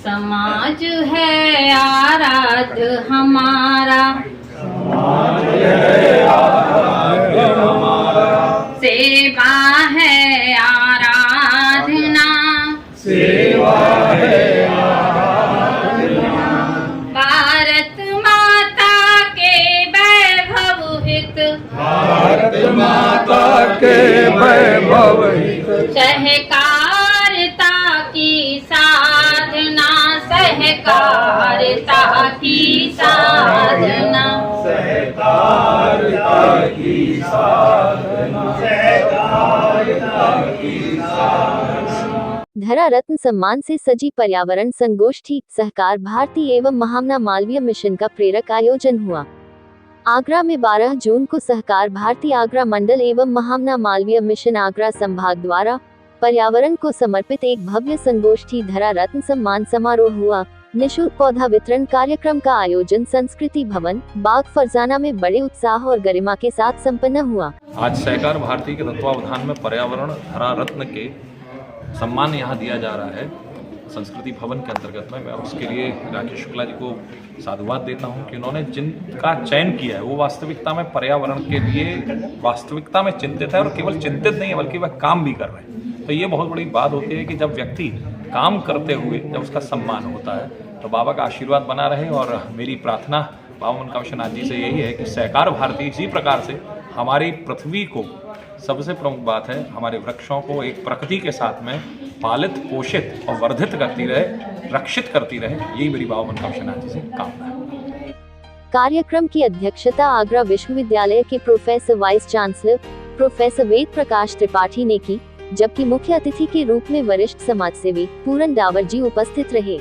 समाज है आराध्य हमारा, सेवा है आराधना, भारत माता के वैभव हित, सहकारिता की साधना, सहकारिता की साधना, धरा रत्न सम्मान से सजी पर्यावरण संगोष्ठी सहकार भारती एवं महामना मालवीय मिशन का प्रेरक आयोजन हुआ। आगरा में 12 जून को सहकार भारती आगरा मंडल एवं महामना मालवीय मिशन आगरा संभाग द्वारा पर्यावरण को समर्पित एक भव्य संगोष्ठी धरा रत्न सम्मान समारोह हुआ। निःशुल्क पौधा वितरण कार्यक्रम का आयोजन संस्कृति भवन बाग फरजाना में बड़े उत्साह और गरिमा के साथ संपन्न हुआ। आज सहकार भारती के तत्वावधान में पर्यावरण धरा रत्न के सम्मान यहाँ दिया जा रहा है संस्कृति भवन के अंतर्गत में। मैं उसके लिए राकेश शुक्ला जी को साधुवाद देता हूँ कि उन्होंने जिनका चयन किया है वो वास्तविकता में पर्यावरण के लिए वास्तविकता में चिंतित है और केवल चिंतित नहीं है बल्कि वह काम भी कर रहे हैं। तो ये बहुत बड़ी बात होती है कि जब व्यक्ति काम करते हुए जब उसका सम्मान होता है तो बाबा का आशीर्वाद बना रहे। और मेरी प्रार्थना बाबा मनोकामना विश्वनाथ जी से यही है कि सहकार भारती इसी प्रकार से हमारी पृथ्वी को, सबसे प्रमुख बात है हमारे वृक्षों को एक प्रकृति के साथ में पालित पोषित और वर्धित करती रहे, रक्षित करती रहे, यही मेरी बाबा मनोकामना विश्वनाथ जी से कामना है। कार्यक्रम की अध्यक्षता आगरा विश्वविद्यालय के professor vice chancellor professor Ved Prakash Tripathi ने की, जबकि मुख्य अतिथि के रूप में वरिष्ठ समाजसेवी पूरन डावर जी उपस्थित रहे।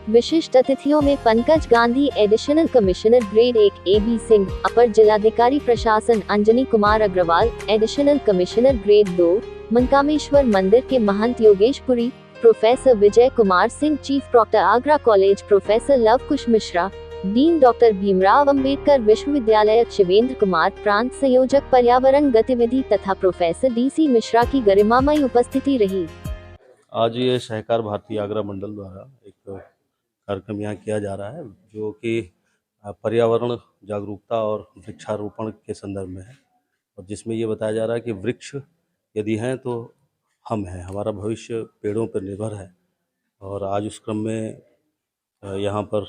विशिष्ट अतिथियों में Pankaj Gandhi additional commissioner grade 1 AB Singh, अपर जिलाधिकारी प्रशासन Anjani Kumar Agarwal additional commissioner grade 2 Mankameshwar मंदिर के महंत Yogesh Puri, professor Vijay Kumar Singh chief proctor Agra college, professor Lav Kush Mishra, dean doctor Bhimrao Ambedkar विश्वविद्यालय शिवेंद्र कुमार, प्रांत संयोजक पर्यावरण गतिविधि तथा प्रोफेसर DC मिश्रा की गरिमामयी उपस्थिति रही। आज ये सहकार भारती आगरा मंडल द्वारा एक कार्यक्रम यहाँ किया जा रहा है जो कि पर्यावरण जागरूकता और वृक्षारोपण के संदर्भ में है, और जिसमें ये बताया जा रहा है कि वृक्ष यदि हैं तो हम हैं, हमारा भविष्य पेड़ों पर निर्भर है। और आज उस क्रम में यहाँ पर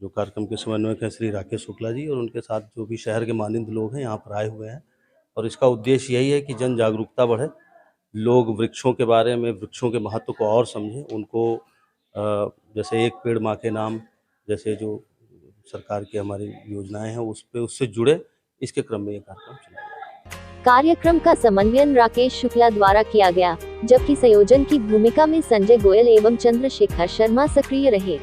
जो कार्यक्रम के समन्वयक हैं श्री राकेश शुक्ला जी और उनके साथ जो भी शहर के मानिंद लोग हैं यहाँ पर आए हुए हैं, और इसका उद्देश्य यही है कि जन जागरूकता बढ़े, लोग वृक्षों के बारे में, वृक्षों के महत्व को और समझें, उनको जैसे एक पेड़ माँ के नाम जैसे जो सरकार की हमारी योजनाएं हैं उससे जुड़े, इसके क्रम में ये कार्यक्रम चला गया। कार्यक्रम का समन्वयन राकेश शुक्ला द्वारा किया गया, जबकि संयोजन की भूमिका में संजय गोयल एवं चंद्रशेखर शर्मा सक्रिय रहे।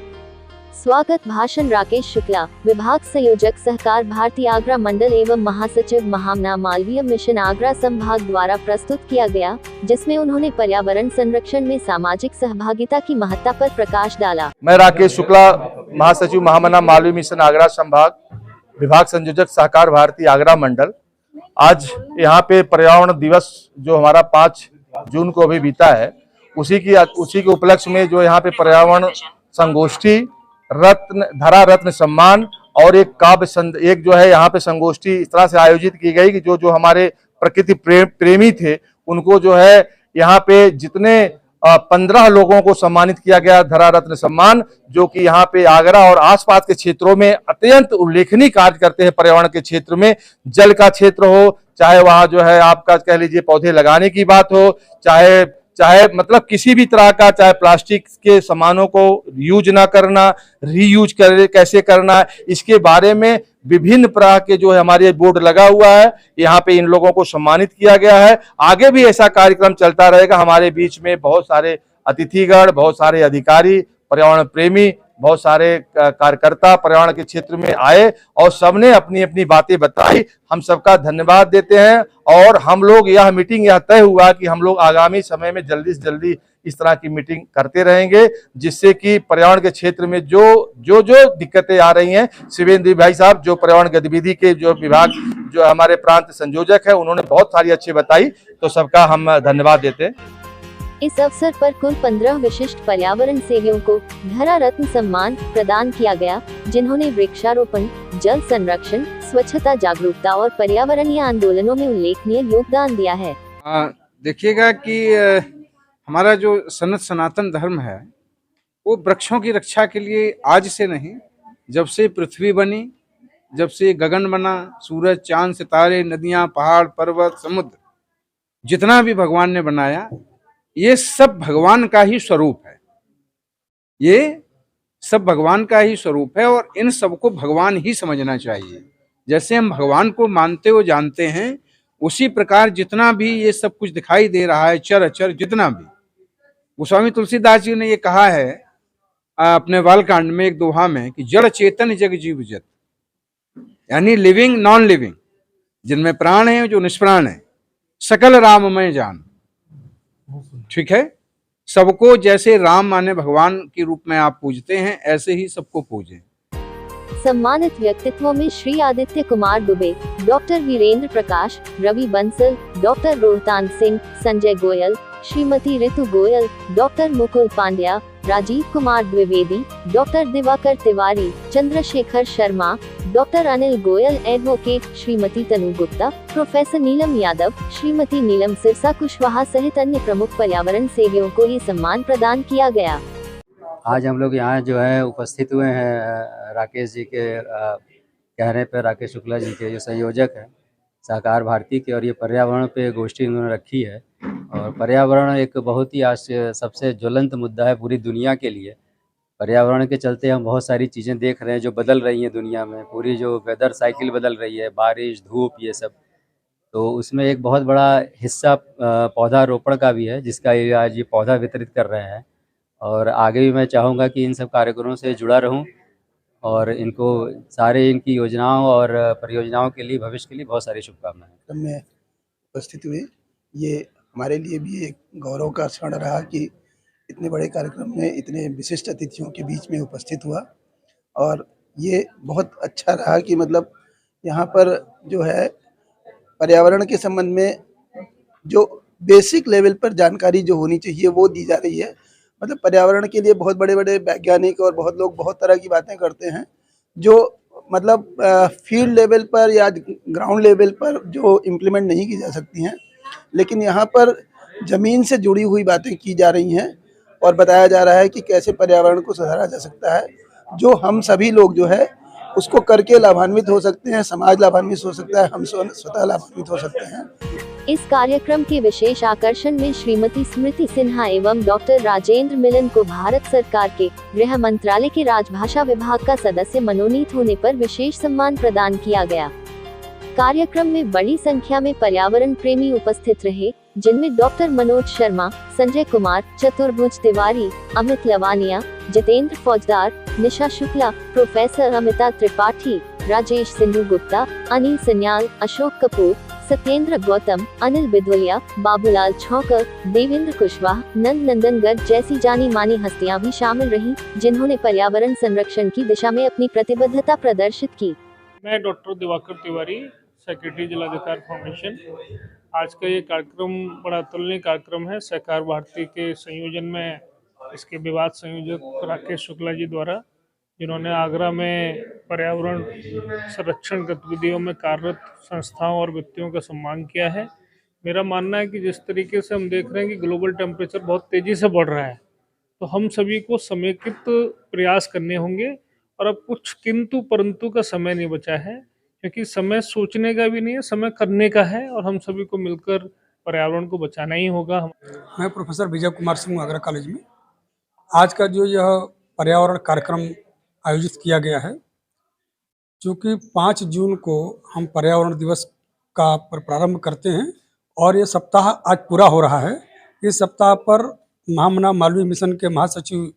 स्वागत भाषण राकेश शुक्ला, विभाग संयोजक सहकार भारती आगरा मंडल एवं महासचिव महामना मालवीय मिशन आगरा संभाग द्वारा प्रस्तुत किया गया, जिसमें उन्होंने पर्यावरण संरक्षण में सामाजिक सहभागिता की महत्ता पर प्रकाश डाला। मैं राकेश शुक्ला, महासचिव महामना मालवीय मिशन आगरा संभाग, विभाग संयोजक सहकार भारती आगरा मंडल। आज यहाँ पे पर्यावरण दिवस जो हमारा 5 जून को अभी बीता है, उसी के उपलक्ष्य में जो यहाँ पे पर्यावरण संगोष्ठी धरा रत्न सम्मान और एक जो है यहाँ पे संगोष्ठी इस तरह से आयोजित की गई कि जो हमारे प्रकृति प्रेमी थे उनको जो है यहाँ पे जितने 15 लोगों को सम्मानित किया गया धरा रत्न सम्मान, जो कि यहाँ पे आगरा और आसपास के क्षेत्रों में अत्यंत उल्लेखनीय कार्य करते हैं। पर्यावरण के क्षेत्र में जल का क्षेत्र हो, चाहे वहाँ जो है आपका कह लीजिए पौधे लगाने की बात हो, चाहे मतलब किसी भी तरह का, चाहे प्लास्टिक के सामानों को यूज ना करना, रीयूज कैसे करना, इसके बारे में विभिन्न प्रकार के जो है हमारे बोर्ड लगा हुआ है। यहाँ पे इन लोगों को सम्मानित किया गया है। आगे भी ऐसा कार्यक्रम चलता रहेगा। हमारे बीच में बहुत सारे अतिथिगण, बहुत सारे अधिकारी, पर्यावरण प्रेमी, बहुत सारे कार्यकर्ता पर्यावरण के क्षेत्र में आए और सबने अपनी अपनी बातें बताई। हम सबका धन्यवाद देते हैं और हम लोग यह तय हुआ कि हम लोग आगामी समय में जल्दी से जल्दी इस तरह की मीटिंग करते रहेंगे, जिससे कि पर्यावरण के क्षेत्र में जो दिक्कतें आ रही हैं, शिवेंद्र भाई साहब जो पर्यावरण गतिविधि के जो विभाग जो हमारे प्रांत संयोजक है, उन्होंने बहुत सारी अच्छी बताई, तो सबका हम धन्यवाद देते हैं। इस अवसर पर कुल 15 विशिष्ट पर्यावरण सेवियों को धरा रत्न सम्मान प्रदान किया गया, जिन्होंने वृक्षारोपण, जल संरक्षण, स्वच्छता जागरूकता और पर्यावरणीय आंदोलनों में उल्लेखनीय योगदान दिया है। देखिएगा कि हमारा जो सनातन धर्म है वो वृक्षों की रक्षा के लिए आज से नहीं, जब से पृथ्वी बनी, जब से गगन बना, सूरज, चांद, सितारे, नदियां, पहाड़, पर्वत, समुद्र, जितना भी भगवान ने बनाया ये सब भगवान का ही स्वरूप है। ये सब भगवान का ही स्वरूप है और इन सबको भगवान ही समझना चाहिए। जैसे हम भगवान को मानते हो जानते हैं, उसी प्रकार जितना भी ये सब कुछ दिखाई दे रहा है, चर अचर जितना भी, गोस्वामी तुलसीदास जी ने ये कहा है अपने बालकांड में एक दोहा में कि जड़ चेतन जग जीव जत, यानी लिविंग नॉन लिविंग, जिनमें प्राण है जो निष्प्राण है, सकल राममय जान। ठीक है, सबको जैसे राम माने भगवान के रूप में आप पूजते हैं, ऐसे ही सबको पूजें। सम्मानित व्यक्तित्वों में Shri Aditya Kumar Dubey, doctor Virendra Prakash, Ravi Bansal, doctor Rohtan Singh, Sanjay Goyal, Shrimati Ritu Goyal, doctor Mukul Pandya, Rajeev Kumar Dwivedi, doctor Diwakar Tiwari, Chandrashekhar Sharma, doctor Anil Goyal advocate, Shrimati Tanu Gupta, professor Neelam Yadav, Shrimati Neelam Sirsa Kushwaha सहित अन्य प्रमुख पर्यावरण सेवियों को ये सम्मान प्रदान किया गया। आज हम लोग यहाँ जो है उपस्थित हुए हैं राकेश जी के कहने पर, राकेश शुक्ला जी के जो संयोजक हैं सहकार भारती के, और ये पर्यावरण पे गोष्ठी उन्होंने रखी है। और पर्यावरण एक बहुत ही आज सबसे ज्वलंत मुद्दा है पूरी दुनिया के लिए। पर्यावरण के चलते हम बहुत सारी चीज़ें देख रहे हैं जो बदल रही हैं दुनिया में, पूरी जो वेदर साइकिल बदल रही है, बारिश, धूप, ये सब। तो उसमें एक बहुत बड़ा हिस्सा पौधारोपण का भी है, जिसका ये आज ये पौधा वितरित कर रहे हैं। और आगे भी मैं चाहूँगा कि इन सब कार्यक्रमों से जुड़ा रहूँ और इनको सारे इनकी योजनाओं और परियोजनाओं के लिए भविष्य के लिए बहुत सारी शुभकामनाएं। में उपस्थित हुए, ये हमारे लिए भी एक गौरव का क्षण रहा कि इतने बड़े कार्यक्रम में इतने विशिष्ट अतिथियों के बीच में उपस्थित हुआ। और ये बहुत अच्छा रहा कि मतलब यहाँ पर जो है पर्यावरण के संबंध में जो बेसिक लेवल पर जानकारी जो होनी चाहिए वो दी जा रही है। मतलब पर्यावरण के लिए बहुत बड़े बड़े वैज्ञानिक और बहुत लोग बहुत तरह की बातें करते हैं, जो मतलब फील्ड लेवल पर या ग्राउंड लेवल पर जो इम्प्लीमेंट नहीं की जा सकती हैं, लेकिन यहाँ पर ज़मीन से जुड़ी हुई बातें की जा रही हैं और बताया जा रहा है कि कैसे पर्यावरण को सुधारा जा सकता है, जो हम सभी लोग जो है उसको करके लाभान्वित हो सकते हैं, समाज लाभान्वित हो सकता है, हम स्वतः लाभान्वित हो सकते हैं। इस कार्यक्रम के विशेष आकर्षण में श्रीमती स्मृति सिन्हा एवं डॉक्टर राजेंद्र मिलन को भारत सरकार के गृह मंत्रालय के राजभाषा विभाग का सदस्य मनोनीत होने पर विशेष सम्मान प्रदान किया गया। कार्यक्रम में बड़ी संख्या में पर्यावरण प्रेमी उपस्थित रहे, जिनमें डॉक्टर मनोज शर्मा, संजय कुमार, चतुर्भुज तिवारी, अमित लवानिया, जितेंद्र फौजदार, निशा शुक्ला, प्रोफेसर अमिता त्रिपाठी, राजेश सिंधु गुप्ता, अनिल सन्याल, अशोक कपूर, सत्येंद्र गौतम, अनिल बिधोलिया, बाबूलाल छौकर, देवेंद्र कुशवाहा, नंद नंदन गर्ग जैसी जानी मानी हस्तियां भी शामिल रहीं, जिन्होंने पर्यावरण संरक्षण की दिशा में अपनी प्रतिबद्धता प्रदर्शित की। मैं डॉक्टर दिवाकर तिवारी, सेक्रेटरी जिलाधिकारी फाउंडेशन। आज का ये कार्यक्रम बड़ा अतुलनीय कार्यक्रम है। सहकार भारती के संयोजन में इसके विवाद संयोजक राकेश शुक्ला जी द्वारा, जिन्होंने आगरा में पर्यावरण संरक्षण गतिविधियों में कार्यरत संस्थाओं और व्यक्तियों का सम्मान किया है। मेरा मानना है कि जिस तरीके से हम देख रहे हैं कि ग्लोबल टेम्परेचर बहुत तेज़ी से बढ़ रहा है, तो हम सभी को समेकित प्रयास करने होंगे। और अब कुछ किंतु परंतु का समय नहीं बचा है, क्योंकि समय सोचने का भी नहीं है, समय करने का है, और हम सभी को मिलकर पर्यावरण को बचाना ही होगा। मैं प्रोफेसर विजय कुमार सिंह आगरा कॉलेज में। आज का जो यह पर्यावरण कार्यक्रम आयोजित किया गया है, चूँकि 5 जून को हम पर्यावरण दिवस का प्रारंभ करते हैं और ये सप्ताह आज पूरा हो रहा है। इस सप्ताह पर महामना मालवीय मिशन के महासचिव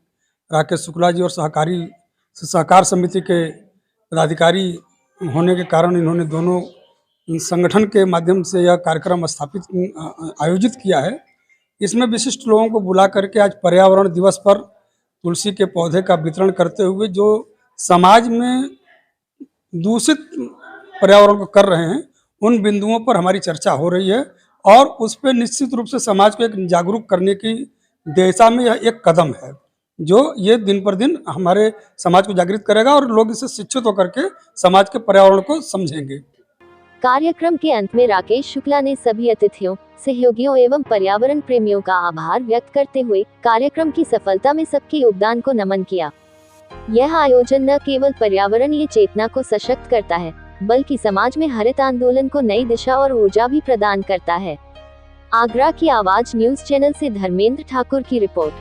राकेश शुक्ला जी और सहकार समिति के पदाधिकारी होने के कारण इन्होंने दोनों संगठन के माध्यम से यह कार्यक्रम आयोजित किया है। इसमें विशिष्ट लोगों को बुला करके आज पर्यावरण दिवस पर तुलसी के पौधे का वितरण करते हुए जो समाज में दूषित पर्यावरण को कर रहे हैं, उन बिंदुओं पर हमारी चर्चा हो रही है और उस पर निश्चित रूप से समाज को एक जागरूक करने की दिशा में यह एक कदम है जो ये दिन पर दिन हमारे समाज को जागृत करेगा और लोग इससे शिक्षित होकर के समाज के पर्यावरण को समझेंगे। कार्यक्रम के अंत में राकेश शुक्ला ने सभी अतिथियों, सहयोगियों एवं पर्यावरण प्रेमियों का आभार व्यक्त करते हुए कार्यक्रम की सफलता में सबके योगदान को नमन किया। यह आयोजन न केवल पर्यावरणीय चेतना को सशक्त करता है, बल्कि समाज में हरित आंदोलन को नई दिशा और ऊर्जा भी प्रदान करता है। आगरा की आवाज न्यूज चैनल से धर्मेंद्र ठाकुर की रिपोर्ट।